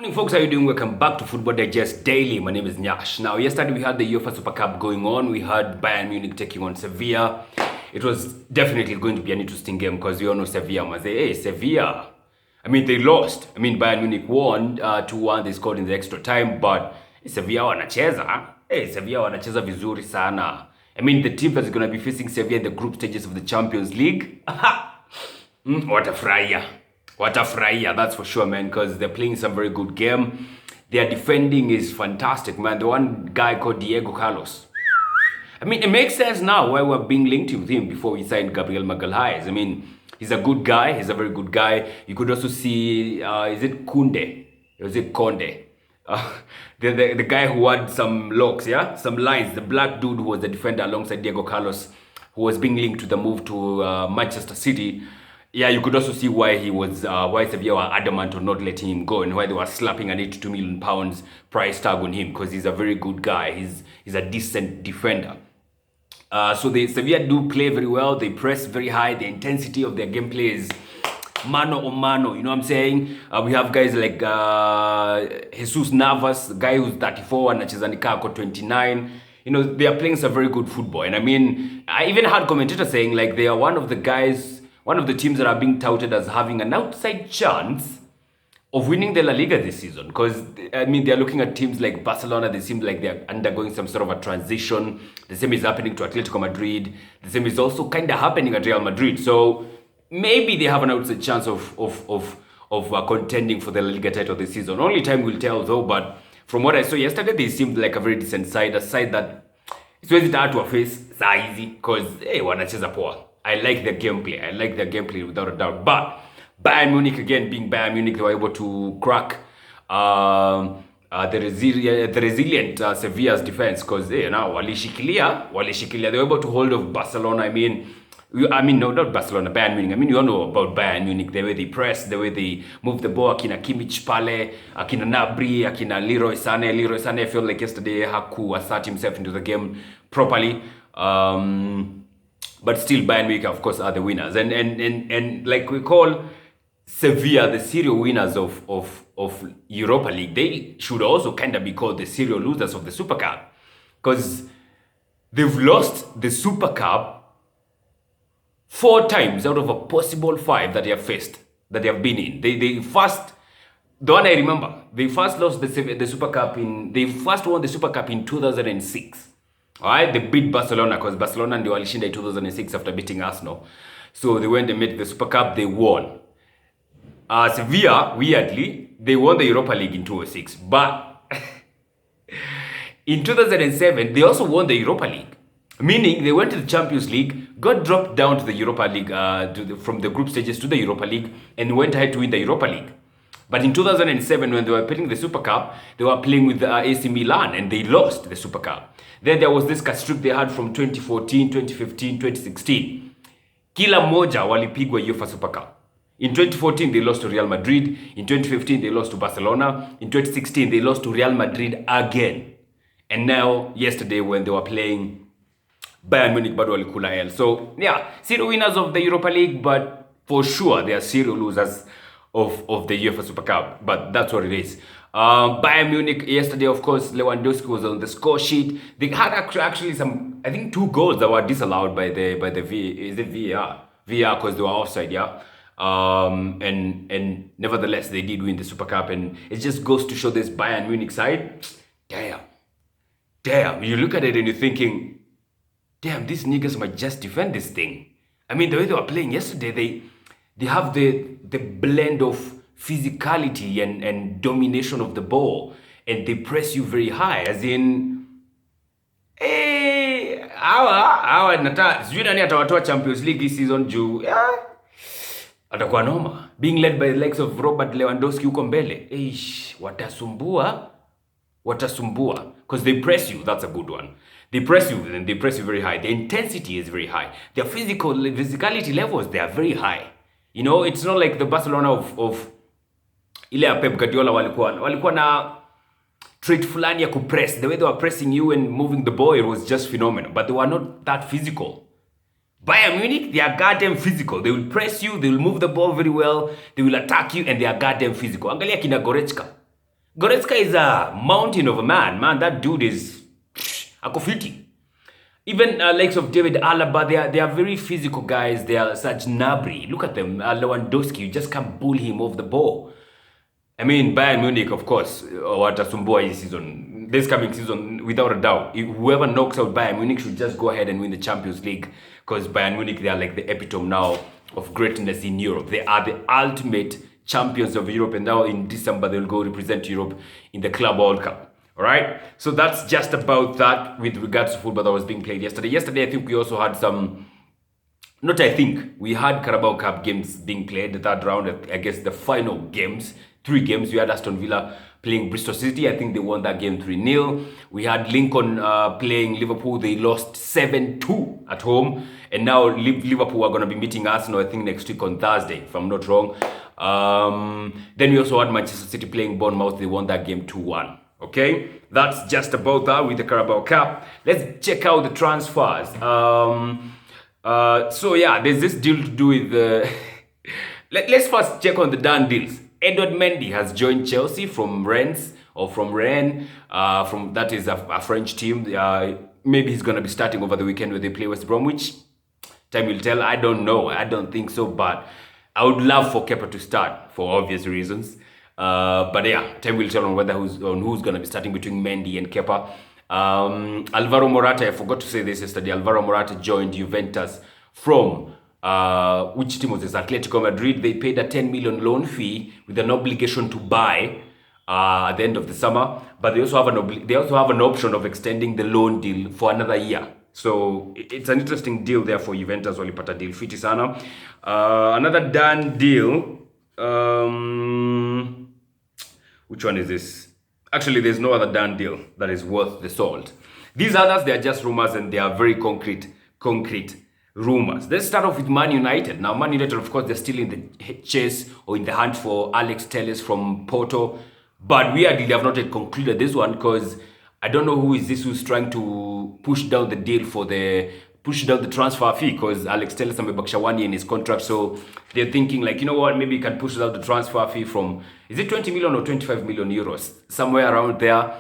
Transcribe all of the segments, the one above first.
Morning folks, how you doing? Welcome back to Football Digest Daily. My name is Nyash. Now yesterday we had the UEFA Super Cup going on. We had Bayern Munich taking on Sevilla. It was definitely going to be an interesting game because we all know Sevilla was Sevilla. I mean, they lost. I mean, Bayern Munich won 2-1. They scored in the extra time, but Sevilla wanacheza. Sevilla wanacheza vizuri sana. I mean, the team that's going to be facing Sevilla in the group stages of the Champions League. Watafurahia, that's for sure, man, because they're playing some very good game. Their defending is fantastic, man. The one guy called Diego Carlos. I mean, it makes sense now why we're being linked with him before we signed Gabriel Magalhaes. I mean, he's a good guy. He's a very good guy. You could also see, is it Kunde? Or is it Conde? The guy who had some locks, yeah? Some lines. The black dude who was the defender alongside Diego Carlos, who was being linked to the move to Manchester City. Yeah, you could also see why he was, why Sevilla were adamant on not letting him go and why they were slapping an £82 million price tag on him because he's a very good guy. He's a decent defender. So the Sevilla do play very well. They press very high. The intensity of their gameplay is mano a mano. You know what I'm saying? We have guys like Jesus Navas, the guy who's 34 and Chizanikako 29. You know, they are playing some very good football. And I mean, I even had commentators saying like they are one of the teams that are being touted as having an outside chance of winning the La Liga this season. Because, I mean, they're looking at teams like Barcelona. They seem like they're undergoing some sort of a transition. The same is happening to Atletico Madrid. The same is also kind of happening at Real Madrid. So, maybe they have an outside chance of contending for the La Liga title this season. Only time will tell, though. But from what I saw yesterday, they seemed like a very decent side. A side that it's easy to face. It's easy. Because, hey, wanacheza poa. I like their gameplay. Without a doubt. But Bayern Munich, again, being Bayern Munich, they were able to crack the resilient Sevilla's defense because now walishikilia. They were able to hold off Barcelona. I mean, no, not Barcelona, Bayern Munich. I mean, you all know about Bayern Munich, the way they press, the way they move the ball. Akina Kimmich pale, Akina Nabri, Akina Leroy Sané. Leroy Sané, I feel like yesterday Haku assert himself into the game properly. But still, Bayern Munich, of course, are the winners. And like we call Sevilla the serial winners of Europa League, they should also kind of be called the serial losers of the Super Cup. Because they've lost the Super Cup 4 times out of a possible 5 that they have faced, that they have been in. The one I remember, they first lost the Super Cup they first won the Super Cup in 2006. Alright, they beat Barcelona because Barcelona ndio walishinda in 2006 after beating Arsenal. So they went and made the Super Cup, they won. Sevilla, weirdly, they won the Europa League in 2006. But in 2007, they also won the Europa League. Meaning they went to the Champions League, got dropped down to the Europa League, from the group stages to the Europa League, and went ahead to win the Europa League. But in 2007, when they were playing the Super Cup, they were playing with AC Milan and they lost the Super Cup. Then there was this streak they had from 2014, 2015, 2016. Kila moja walipigwa UEFA Super Cup. In 2014, they lost to Real Madrid. In 2015, they lost to Barcelona. In 2016, they lost to Real Madrid again. And now, yesterday, when they were playing Bayern Munich, bado walikula Alll. So, yeah, serial winners of the Europa League, but for sure, they are serial losers of the UEFA Super Cup, but that's what it is. Bayern Munich yesterday, of course, Lewandowski was on the score sheet. They had actually some, I think, 2 goals that were disallowed by the VAR because they were offside, yeah. And nevertheless, they did win the Super Cup, and it just goes to show this Bayern Munich side. Damn. You look at it and you're thinking, damn, these niggas might just defend this thing. I mean, the way they were playing yesterday, they have the blend of physicality and domination of the ball, and they press you very high, as in, hey, sijui nani atawatoa Champions League this season juu, atakuwa noma. Being led by the likes of Robert Lewandowski huko mbele, watasumbua, because they press you. That's a good one. They press you, and they press you very high. The intensity is very high. Their physicality levels, they are very high. You know, it's not like the Barcelona of ile ya Pep Guardiola walikuwa na trait fulani ya kupress. The way they were pressing you and moving the ball, it was just phenomenal. But they were not that physical. Bayern Munich, they are goddamn physical. They will press you, they will move the ball very well, they will attack you, and they are goddamn physical. Angalia kina Goretzka. Goretzka is a mountain of a man. Man, that dude is akofiti. Even likes of David Alaba, they are very physical guys. They are such Nabri. Look at them. Lewandowski, you just can't bull him off the ball. I mean, Bayern Munich, of course, watasumbua this season. This coming season, without a doubt. Whoever knocks out Bayern Munich should just go ahead and win the Champions League. Because Bayern Munich, they are like the epitome now of greatness in Europe. They are the ultimate champions of Europe. And now in December, they'll go represent Europe in the Club World Cup. All right, so that's just about that with regards to football that was being played yesterday. Yesterday, I think we also had we had Carabao Cup games being played, the third round, I guess the final games, 3 games. We had Aston Villa playing Bristol City. I think they won that game 3-0. We had Lincoln playing Liverpool. They lost 7-2 at home. And now Liverpool are going to be meeting Arsenal, I think, next week on Thursday, if I'm not wrong. Then we also had Manchester City playing Bournemouth. They won that game 2-1. Okay, that's just about that with the Carabao Cup. Let's check out the transfers. So yeah, there's this deal to do with the... Let's first check on the done deals. Edouard Mendy has joined Chelsea from Rennes, that is a French team. Maybe he's going to be starting over the weekend when they play West Bromwich. Time will tell. I don't know. I don't think so, but I would love for Kepa to start for obvious reasons. But yeah, time will tell on who's going to be starting between Mendy and Kepa. Alvaro Morata, I forgot to say this yesterday. Alvaro Morata joined Juventus from which team was this? Atletico Madrid. They paid a 10 million loan fee with an obligation to buy at the end of the summer. But they also have an option of extending the loan deal for another year. So it's an interesting deal there for Juventus. Walipata deal fiti sana. Another done deal. Which one is this? Actually, there's no other done deal that is worth the salt. These others, they are just rumors, and they are very concrete rumors. Let's start off with Man United. Now, Man United, of course, they're still in the chase or in the hunt for Alex Telles from Porto. But weirdly, they have not yet concluded this one, because I don't know who is this who's trying to push down the deal push down the transfer fee, because Alex Telles amebakisha 1 year in his contract. So they're thinking like, you know what, maybe you can push down the transfer fee from, is it 20 million or 25 million euros? Somewhere around there.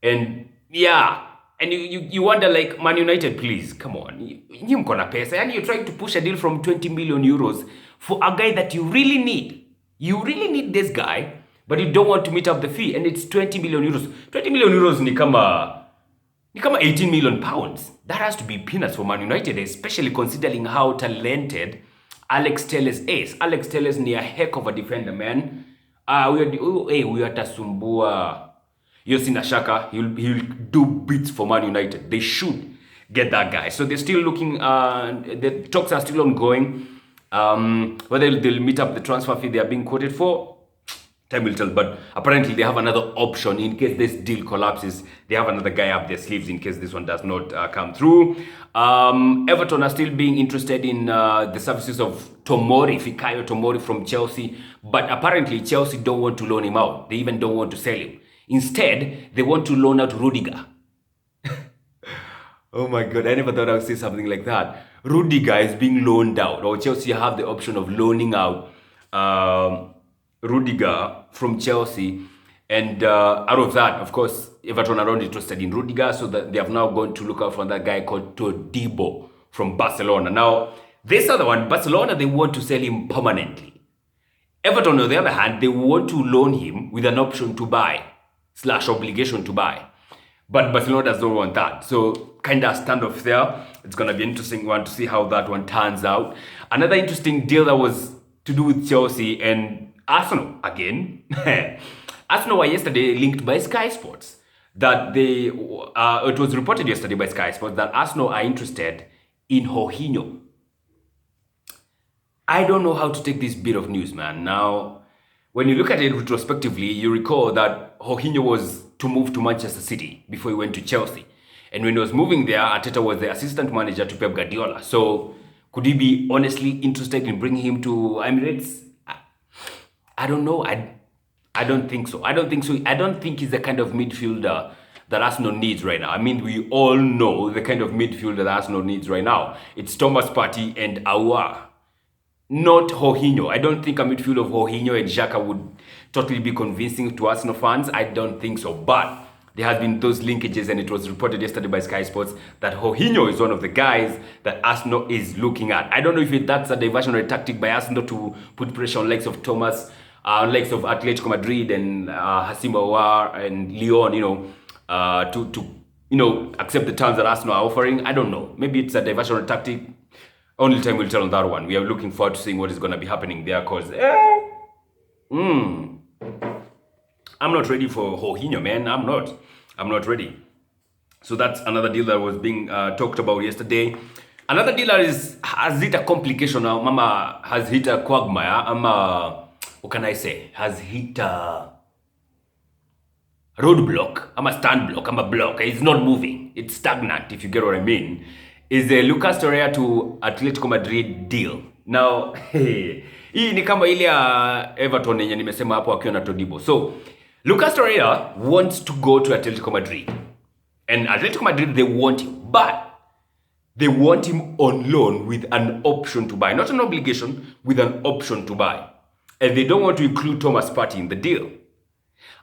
And yeah, and you wonder, like, Man United, please, come on. You mkona pesa. And you're trying to push a deal from 20 million euros for a guy that you really need. You really need this guy, but you don't want to meet up the fee. And it's 20 million euros. 20 million euros ni kama 18 million pounds. That has to be peanuts for Man United, especially considering how talented Alex Telles is. Alex Telles ni a heck of a defender, man. We are tasumbua. Yosina Shaka, he'll do bits for Man United. They should get that guy. So they're still looking, the talks are still ongoing. Whether they'll meet up the transfer fee they are being quoted for, time will tell. But apparently they have another option in case this deal collapses. They have another guy up their sleeves in case this one does not come through. Everton are still being interested in the services of Fikayo Tomori from Chelsea. But apparently Chelsea don't want to loan him out. They even don't want to sell him. Instead, they want to loan out Rudiger. Oh my God, I never thought I would say something like that. Rudiger is being loaned out, or Chelsea have the option of loaning out Rudiger from Chelsea. And out of that, of course, Everton are not interested in Rudiger, so that they have now gone to look out for that guy called Todibo from Barcelona. Now, this other one, Barcelona, they want to sell him permanently. Everton, on the other hand, they want to loan him with an option to buy / obligation to buy. But Barcelona does not want that. So kind of standoff there. It's going to be an interesting one to see how that one turns out. Another interesting deal that was to do with Chelsea and Arsenal again. Arsenal were yesterday linked by Sky Sports. That it was reported yesterday by Sky Sports that Arsenal are interested in Jorginho. I don't know how to take this bit of news, man. Now, when you look at it retrospectively, you recall that Jorginho was to move to Manchester City before he went to Chelsea. And when he was moving there, Arteta was the assistant manager to Pep Guardiola. So could he be honestly interested in bringing him to Emirates? I don't know. I don't think so. I don't think he's the kind of midfielder that Arsenal needs right now. I mean, we all know the kind of midfielder that Arsenal needs right now. It's Thomas Partey and Aouar. not Jorginho. I don't think a midfield of Jorginho and Xhaka would totally be convincing to Arsenal fans. I don't think so. But there has been those linkages, and it was reported yesterday by Sky Sports that Jorginho is one of the guys that Arsenal is looking at. I don't know if that's a diversionary tactic by Arsenal to put pressure on legs of legs of Atletico Madrid and Hassim Aouar and Lyon, to accept the terms that Arsenal are offering. I don't know. Maybe it's a diversionary tactic. Only time will tell on that one. We are looking forward to seeing what is going to be happening there, because I'm not ready for Jorginho, man. I'm not ready. So that's another deal that was being talked about yesterday. Another deal that has hit a complication now. Mama has hit a quagmire. What can I say? Has hit a roadblock. I'm a stand block. I'm a block. It's not moving. It's stagnant, if you get what I mean. Is the Lucas Torreira to Atletico Madrid deal. Now, hii ni kama ile ya Everton yenye nimesema hapo akiwa na Todibo. So, Lucas Torreira wants to go to Atletico Madrid. And Atletico Madrid, they want him. But they want him on loan with an option to buy. Not an obligation, with an option to buy. And they don't want to include Thomas Partey in the deal.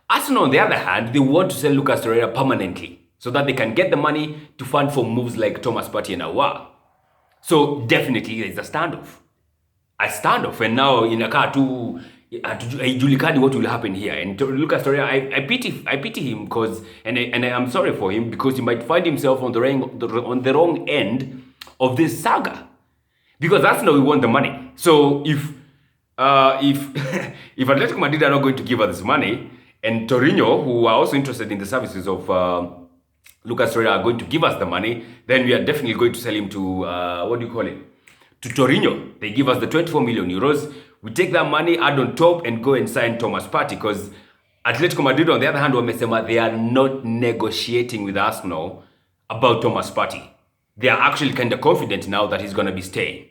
Arsenal, on the other hand, they want to sell Lucas Torreira permanently, so that they can get the money to fund for moves like Thomas Partey and Aouar. So definitely there's a standoff. And now inakaa tu haijulikani what will happen here. And Lucas Torreira, I pity him because, and I'm sorry for him, because he might find himself on the wrong end of this saga. Because that's now we want the money. So if Atletico Madrid are not going to give us this money, and Torino, who are also interested in the services of Lucas Torreira, are going to give us the money, then we are definitely going to sell him to, to Torino. They give us the 24 million euros. We take that money, add on top, and go and sign Thomas Partey, because Atletico Madrid, on the other hand, they are not negotiating with Arsenal about Thomas Partey. They are actually kind of confident now that he's going to be staying.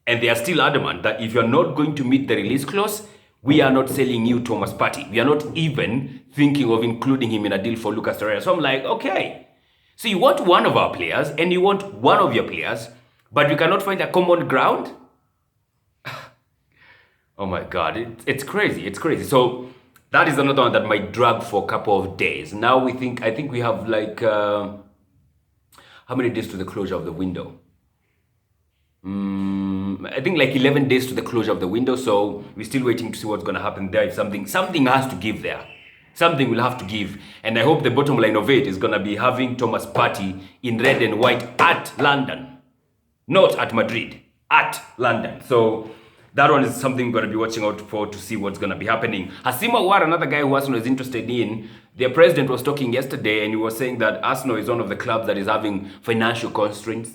And they are still adamant that if you're not going to meet the release clause, we are not selling you Thomas Partey. We are not even thinking of including him in a deal for Lucas Torreira. So I'm like, okay. So you want one of our players and you want one of your players, but we cannot find a common ground? Oh my God, it's crazy. It's crazy. So that is another one that might drag for a couple of days. Now I think we have like, how many days to the closure of the window? I think like 11 days to the closure of the window, so we're still waiting to see what's going to happen there. If something has to give there. Something will have to give. And I hope the bottom line of it is going to be having Thomas Partey in red and white at London. Not at Madrid. At London. So that one is something we're going to be watching out for to see what's going to be happening. Hassim Aouar, another guy who Arsenal is interested in, their president was talking yesterday and he was saying that Arsenal is one of the clubs that is having financial constraints.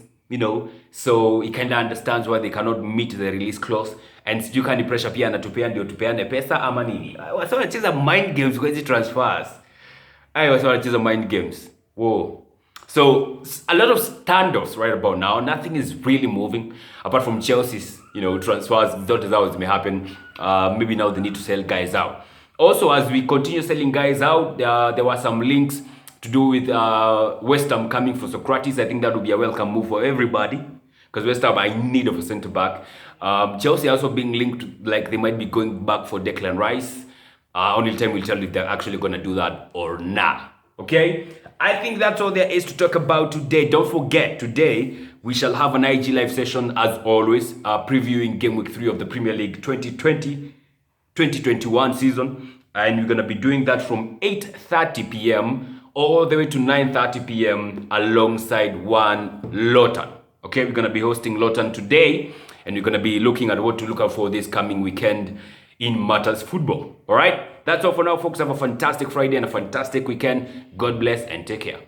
So he kind of understands why they cannot meet the release clause, and sijui kani pressure pia anatupea ndio tupeane pesa ama nini. Wasa wanacheza mind games kwa hizi transfers. Wasa wanacheza mind games. Whoa. So a lot of standoffs right about now. Nothing is really moving apart from Chelsea's, transfers. Thought that may happen. Maybe now they need to sell guys out. Also, as we continue selling guys out, there were some links to do with West Ham coming for Socrates. I think that would be a welcome move for everybody, because West Ham are in need of a centre-back. Chelsea also being linked, like they might be going back for Declan Rice. Only time will tell if they're actually going to do that or not. Okay? I think that's all there is to talk about today. Don't forget, today we shall have an IG live session as always, previewing Game Week 3 of the Premier League 2020-2021 season. And we're going to be doing that from 8:30 p.m. all the way to 9:30 p.m. alongside one Lotan. Okay, we're going to be hosting Lotan today, and we're going to be looking at what to look out for this coming weekend in matters football. All right, that's all for now, folks. Have a fantastic Friday and a fantastic weekend. God bless and take care.